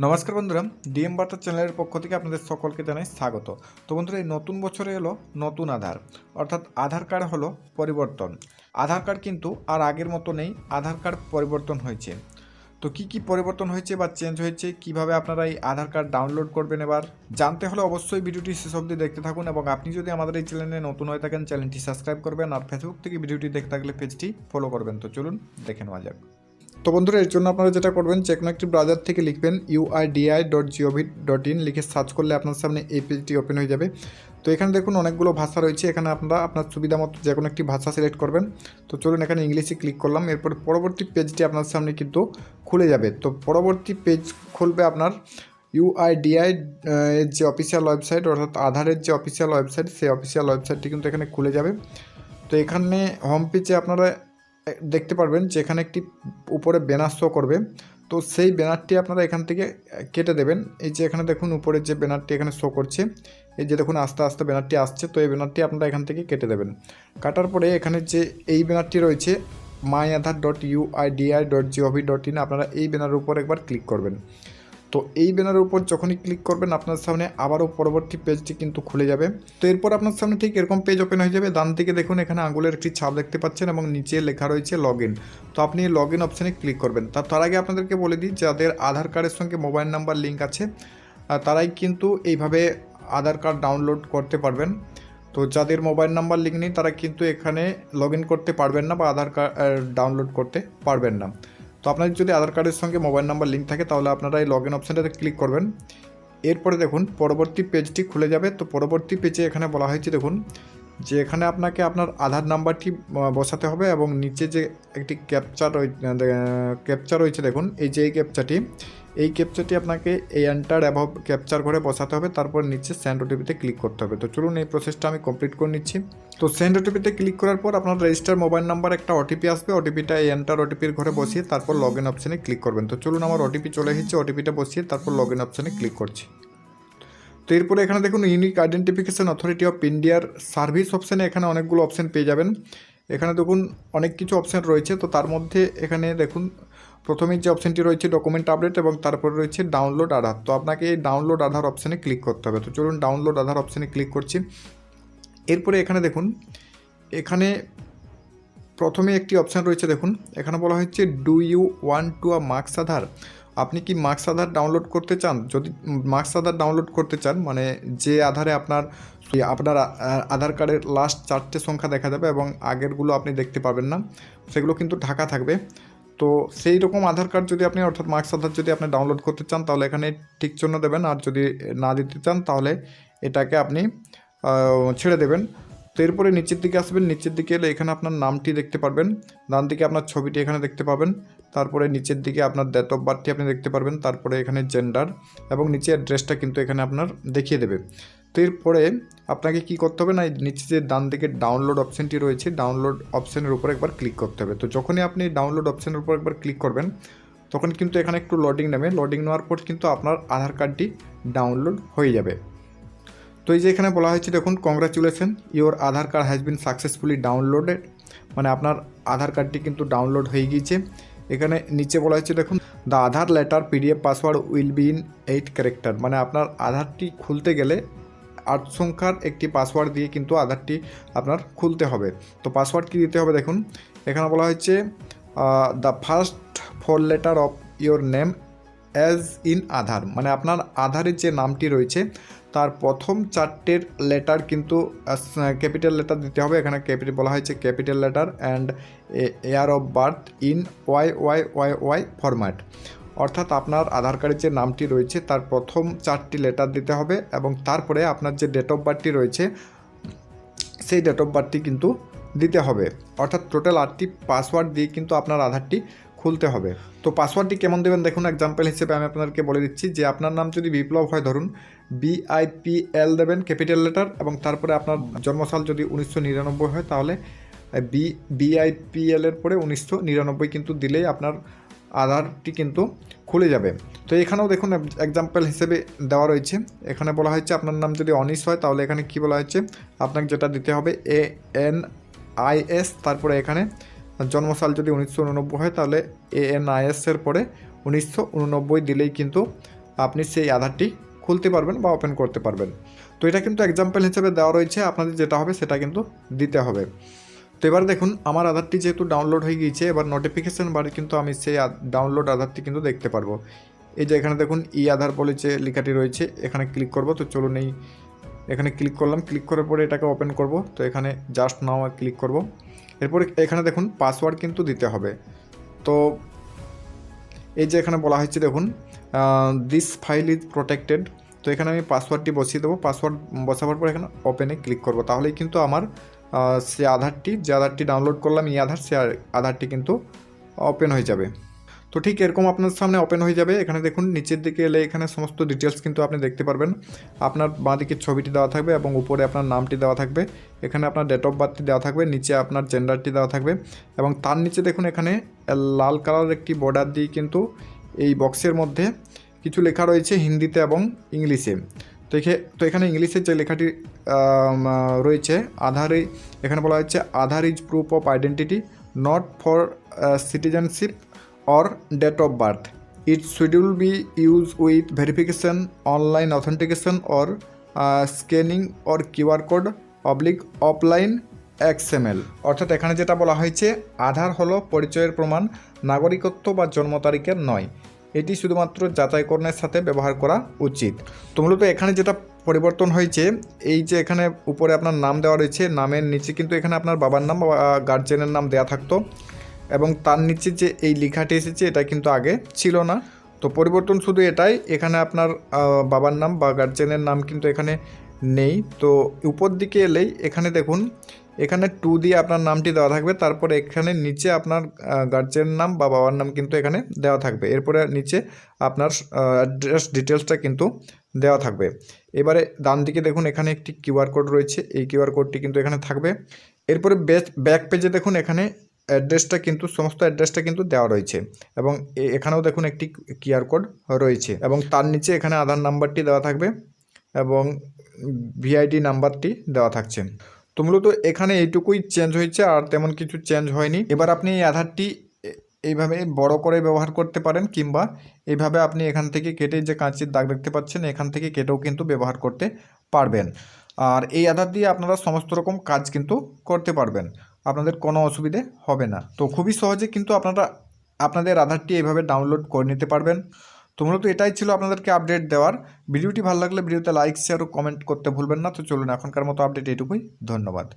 নমস্কার বন্ধুরা, ডিএম বার্তা চ্যানেলের পক্ষ থেকে আপনাদের সকলকে জানাই স্বাগত। তো বন্ধুরা, এই নতুন বছরে এলো নতুন আধার, অর্থাৎ আধার কার্ড হলো পরিবর্তন। আধার কার্ড কিন্তু আর আগের মতো নেই, আধার কার্ড পরিবর্তন হয়েছে। তো কি পরিবর্তন হয়েছে বা চেঞ্জ হয়েছে, কিভাবে আপনারা এই আধার কার্ড ডাউনলোড করবেন এবার জানতে হলে অবশ্যই ভিডিওটি শেষ অবধি দেখতে থাকুন। এবং আপনি যদি আমাদের এই চ্যানেলে নতুন হয়ে থাকেন, চ্যানেলটি সাবস্ক্রাইব করবেন, আর ফেসবুক থেকে ভিডিওটি দেখতে থাকলে পেজটি ফলো করবেন। তো চলুন দেখে নেওয়া যাক। তো বন্ধুরা, এর জন্য আপনারা যেটা করবেন, যে কোনো একটি ব্রাউজার থেকে লিখবেন uidi.gov.in, লিখে সার্চ করলে আপনার সামনে এই পেজটি ওপেন হয়ে যাবে। তো এখানে দেখুন অনেকগুলো ভাষা রয়েছে, এখানে আপনারা আপনার সুবিধা মতো যে কোনো একটি ভাষা সিলেক্ট করবেন। তো চলুন এখানে ইংলিশে ক্লিক করলাম। এরপর পরবর্তী পেজটি আপনার সামনে কিন্তু খুলে যাবে। তো পরবর্তী পেজ খুলবে আপনার UIDI এর যে অফিসিয়াল ওয়েবসাইট, অর্থাৎ আধারের যে অফিসিয়াল ওয়েবসাইট, সেই অফিসিয়াল ওয়েবসাইটটি কিন্তু এখানে খুলে যাবে। তো এখানে হোম পেজে আপনারা দেখতে পারবেন যে এখানে একটি উপরে ব্যানার শো করবে। তো সেই ব্যানারটি আপনারা এখান থেকে কেটে দেবেন। এই যে এখানে দেখুন উপরে যে ব্যানারটি এখানে শো করছে, এই যে দেখুন আস্তে আস্তে ব্যানারটি আসছে। তো এই ব্যানারটি আপনারা এখান থেকে কেটে দেবেন। কাটার পরে এখানে যে এই ব্যানারটি রয়েছে myaadhar.uidi.gov.in, আপনারা এই ব্যানারের উপর একবার ক্লিক করবেন। তো এই ব্যানারের উপর যখনই ক্লিক করবেন, আপনার সামনে আবারও পরবর্তী পেজটি কিন্তু খুলে যাবে। তো এরপর আপনার সামনে ঠিক এরকম পেজ ওপেন হয়ে যাবে। ডান দিকে দেখুন এখানে আঙুলের একটি ছাপ দেখতে পাচ্ছেন এবং নিচে লেখা রয়েছে লগ ইন। তো আপনি এই লগ ইন অপশানে ক্লিক করবেন। তার আগে আপনাদেরকে বলে দিই, যাদের আধার কার্ডের সঙ্গে মোবাইল নাম্বার লিঙ্ক আছে তারাই কিন্তু এইভাবে আধার কার্ড ডাউনলোড করতে পারবেন। তো যাদের মোবাইল নাম্বার লিঙ্ক নেই তারা কিন্তু এখানে লগ ইন করতে পারবেন না বা আধার কার্ড ডাউনলোড করতে পারবেন না। তো আপনার যদি আধার কার্ডের সঙ্গে মোবাইল নাম্বার লিঙ্ক থাকে তাহলে আপনারা এই লগ ইন অপশানটাতে ক্লিক করবেন। এরপরে দেখুন পরবর্তী পেজটি খুলে যাবে। তো পরবর্তী পেজে এখানে বলা হয়েছে দেখুন যে এখানে আপনাকে আপনার আধার নাম্বারটি বসাতে হবে এবং নিচে যে একটি ক্যাপচা রয়েছে দেখুন, এই যে এই ক্যাপচাটি আপনাকে এই এন্টার অ্যাবভ ক্যাপচার করে বসাতে হবে। তারপর নিচে সেন্ড ওটিপিতে ক্লিক করতে হবে। তো চলুন এই প্রসেসটা আমি কমপ্লিট করে নিচ্ছি। তো সেন্ড ওটিপিতে ক্লিক করার পর আপনার রেজিস্টার মোবাইল নাম্বার একটা ওটিপি আসবে। ওটিপিটা এই এন্টার ওটিপির ঘরে বসিয়ে তারপর লগ ইন অপশানে ক্লিক করবেন। তো চলুন আমার ওটিপি চলে এসেছে, ওটিপিটা বসিয়ে তারপর লগ ইন অপশানে ক্লিক করছি। তো এরপরে এখানে দেখুন ইউনিক আইডেন্টিফিকেশন অথরিটি অফ ইন্ডিয়ার সার্ভিস অপশানে এখানে অনেকগুলো অপশান পেয়ে যাবেন। এখানে দেখুন অনেক কিছু অপশান রয়েছে। তো তার মধ্যে এখানে দেখুন প্রথমেই যে অপশানটি রয়েছে ডকুমেন্ট আপডেট এবং তারপরে রয়েছে ডাউনলোড আধার। তো আপনাকে এই ডাউনলোড আধার অপশানে ক্লিক করতে হবে। তো চলুন ডাউনলোড আধার অপশানে ক্লিক করছি। এরপরে এখানে দেখুন এখানে প্রথমে একটি অপশান রয়েছে দেখুন, এখানে বলা হচ্ছে do you want to marks Aadhaar. আপনি কি মার্কস আধার ডাউনলোড করতে চান? যদি মার্কস আধার ডাউনলোড করতে চান, মানে যে আধারে আপনার আধার কার্ডের লাস্ট 4টে সংখ্যা দেখা যাবে এবং আগেরগুলো আপনি দেখতে পাবেন না, সেগুলো কিন্তু ঢাকা থাকবে। তো সেই রকম আধার কার্ড যদি আপনি, অর্থাৎ মার্কস আধার যদি আপনি ডাউনলোড করতে চান তাহলে এখানে ঠিক চিহ্ন দেবেন, আর যদি না দিতে চান তাহলে এটাকে আপনি ছেড়ে দেবেন। তো এরপরে নিচের দিকে আসবেন, নিচের দিকে এলে এখানে আপনার নামটি দেখতে পারবেন, ডান দিকে আপনার ছবিটি এখানে দেখতে পাবেন, তারপরে নিচের দিকে আপনার ডেট অফ বার্থটি আপনি দেখতে পারবেন, তারপরে এখানে জেন্ডার এবং নিচে অ্যাড্রেসটা কিন্তু এখানে আপনার দেখিয়ে দেবে। তো এরপরে আপনাকে কি করতে হবে না, নিচে যে ডান দিকে ডাউনলোড অপশানটি রয়েছে, ডাউনলোড অপশানের উপর একবার ক্লিক করতে হবে। তো যখনই আপনি ডাউনলোড অপশানের উপর একবার ক্লিক করবেন তখন কিন্তু এখানে একটু লোডিং নেবে, লোডিং নেওয়ার পর কিন্তু আপনার আধার কার্ডটি ডাউনলোড হয়ে যাবে। তো এই যে এখানে বলা হয়েছে দেখুন, congratulation your Aadhaar card has been successfully downloaded, মানে আপনার আধার কার্ডটি কিন্তু ডাউনলোড হয়ে গিয়েছে। এখানে নিচে বলা হয়েছে দেখুন, the Aadhaar letter PDF password will be in 8 character, মানে আপনার আধারটি খুলতে গেলে 8 সংখ্যার একটি পাসওয়ার্ড দিয়ে কিন্তু আধারটি আপনার খুলতে হবে। তো পাসওয়ার্ড কী দিতে হবে দেখুন, এখানে বলা হয়েছে the first 4 letter of your name as in Aadhaar, মানে আপনার আধারের যে নামটি রয়েছে তার প্রথম 4টের লেটার কিন্তু ক্যাপিটাল লেটার দিতে হবে। এখানে বলা হয়েছে capital letter and year of birth in YYYY format, অর্থাৎ আপনার আধার কার্ডের যে নামটি রয়েছে তার প্রথম 4টি লেটার দিতে হবে এবং তারপরে আপনার যে ডেট অফ বার্থটি রয়েছে সেই ডেট অফ বার্থটি কিন্তু দিতে হবে। অর্থাৎ টোটাল 8টি পাসওয়ার্ড দিয়ে কিন্তু আপনার আধারটি খুলতে হবে। তো পাসওয়ার্ডটি কেমন দেবেন দেখুন, এক্সাম্পল হিসেবে আমি আপনাদেরকে বলে দিচ্ছি যে আপনার নাম যদি বিপ্লব হয়, ধরুন BIPL দেবেন ক্যাপিটাল লেটার, এবং তারপরে আপনার জন্মসাল যদি 1999 হয় তাহলে BIPL এর পরে 1999 কিন্তু দিলেই আপনার আধারটি কিন্তু খুলে যাবে। তো এখানেও দেখুন এক্সাম্পল হিসেবে দেওয়া রয়েছে, এখানে বলা হয়েছে আপনার নাম যদি অনিশ হয় তাহলে এখানে কি বলা হয়েছে, আপনাকে যেটা দিতে হবে ANIS, তারপরে এখানে জন্মসাল যদি 1989 হয় তাহলে ANIS এর পরে 1989 দিলেই কিন্তু আপনি সেই আধারটি খুলতে পারবেন বা ওপেন করতে পারবেন। তো এটা কিন্তু এক্সাম্পল হিসেবে দেওয়া রয়েছে, আপনাদের যেটা হবে সেটা কিন্তু দিতে হবে। তো এবার দেখুন আমার আধারটি যেহেতু ডাউনলোড হয়ে গিয়েছে, এবার নোটিফিকেশান বারে কিন্তু আমি সেই ডাউনলোড আধারটি কিন্তু দেখতে পারবো। এই যে এখানে দেখুন ই আধার বলে যে লেখাটি রয়েছে, এখানে ক্লিক করব। তো চলুন এখানে ক্লিক করলাম, ক্লিক করার পরে এটাকে ওপেন করব। তো এখানে জাস্ট নাও ক্লিক করব। এরপরে এখানে দেখুন পাসওয়ার্ড কিন্তু দিতে হবে। তো এই যে এখানে বলা হয়েছে দেখুন দিস ফাইল ইজ প্রোটেক্টেড। তো এখানে আমি পাসওয়ার্ডটি বসিয়ে দেবো। পাসওয়ার্ড বসাবার পর এখানে ওপেনে ক্লিক করব। তাহলেই কিন্তু আমার যে আধারটি ডাউনলোড করলাম ই আধার, সে আধারটি কিন্তু ওপেন হয়ে যাবে। তো ঠিক এরকম আপনার সামনে ওপেন হয়ে যাবে। এখানে দেখুন নিচের দিকে এলে এখানে সমস্ত ডিটেলস কিন্তু আপনি দেখতে পারবেন। আপনার বাঁদিকে ছবিটি দেওয়া থাকবে এবং উপরে আপনার নামটি দেওয়া থাকবে। এখানে আপনার ডেট অফ বার্থটি দেওয়া থাকবে, নিচে আপনার জেন্ডারটি দেওয়া থাকবে এবং তার নিচে দেখুন এখানে লাল কালারের একটি বর্ডার দিয়ে কিন্তু এই বক্সের মধ্যে কিছু লেখা রয়েছে হিন্দিতে এবং ইংলিশে। তো এখানে ইংলিশের যে লেখাটি রয়েছে আধারে, এখানে বলা হচ্ছে Aadhaar is proof of identity not for citizenship or date of birth. It should be used with verification, online authentication or scanning or QR code offline XML। অর্থাৎ এখানে যেটা বলা হয়েছে আধার হলো পরিচয়ের প্রমাণ, নাগরিকত্ব বা জন্ম তারিখের নয়। এটি শুধুমাত্র যাচাইকরণের সাথে ব্যবহার করা উচিত। তো মূলত এখানে যেটা পরিবর্তন হয়েছে, এই যে এখানে উপরে আপনার নাম দেওয়া রয়েছে, নামের নিচে কিন্তু এখানে আপনার বাবার নাম বা গার্জেনের নাম দেওয়া থাকতো এবং তার নিচে যে এই লেখাটি এসেছে এটা কিন্তু আগে ছিল না। তো পরিবর্তন শুধু এটাই, এখানে আপনার বাবার নাম বা গার্জেনের নাম কিন্তু এখানে নেই। তো উপর দিকে এলেই এখানে দেখুন এখানে 2 দিয়ে আপনার নামটি দেওয়া থাকবে, তারপরে এখানে নিচে আপনার গার্জেনের নাম বা বাবার নাম কিন্তু এখানে দেওয়া থাকবে। এরপরে নিচে আপনার অ্যাড্রেস ডিটেলসটা কিন্তু দেওয়া থাকবে। এবারে ডান দিকে দেখুন এখানে একটি কিউআর কোড রয়েছে, এই কিউআর কোডটি কিন্তু এখানে থাকবে। এরপরে ব্যাক পেজে দেখুন এখানে অ্যাড্রেসটা কিন্তু সমস্ত অ্যাড্রেসটা কিন্তু দেওয়া রয়েছে এবং এখানেও দেখুন একটি কিউআর কোড রয়েছে এবং তার নিচে এখানে আধার নাম্বারটি দেওয়া থাকবে এবং ভিআইডি নাম্বারটি দেওয়া থাকছে। তো মূলত এখানে এইটুকুই চেঞ্জ হয়েছে, আর তেমন কিছু চেঞ্জ হয়নি। এবার আপনি এই আধারটি এইভাবে বড় করে ব্যবহার করতে পারেন, কিংবা এইভাবে আপনি এখান থেকে কেটে যে কাঁচির দাগ দেখতে পাচ্ছেন এখান থেকে কেটেও কিন্তু ব্যবহার করতে পারবেন। আর এই আধার দিয়ে আপনারা সমস্ত রকম কাজ কিন্তু করতে পারবেন, আপনাদের কোনো অসুবিধে হবে না। তো খুবই সহজে কিন্তু আপনারা আপনাদের আধারটি এইভাবে ডাউনলোড করে নিতে পারবেন। তো মূলত এটাই ছিল আপনাদেরকে আপডেট দেওয়ার। ভিডিওটি ভালো লাগলে ভিডিওতে লাইক, শেয়ার ও কমেন্ট করতে ভুলবেন না। তো চলুন এখনকার মতো আপডেট এটুকুই, ধন্যবাদ।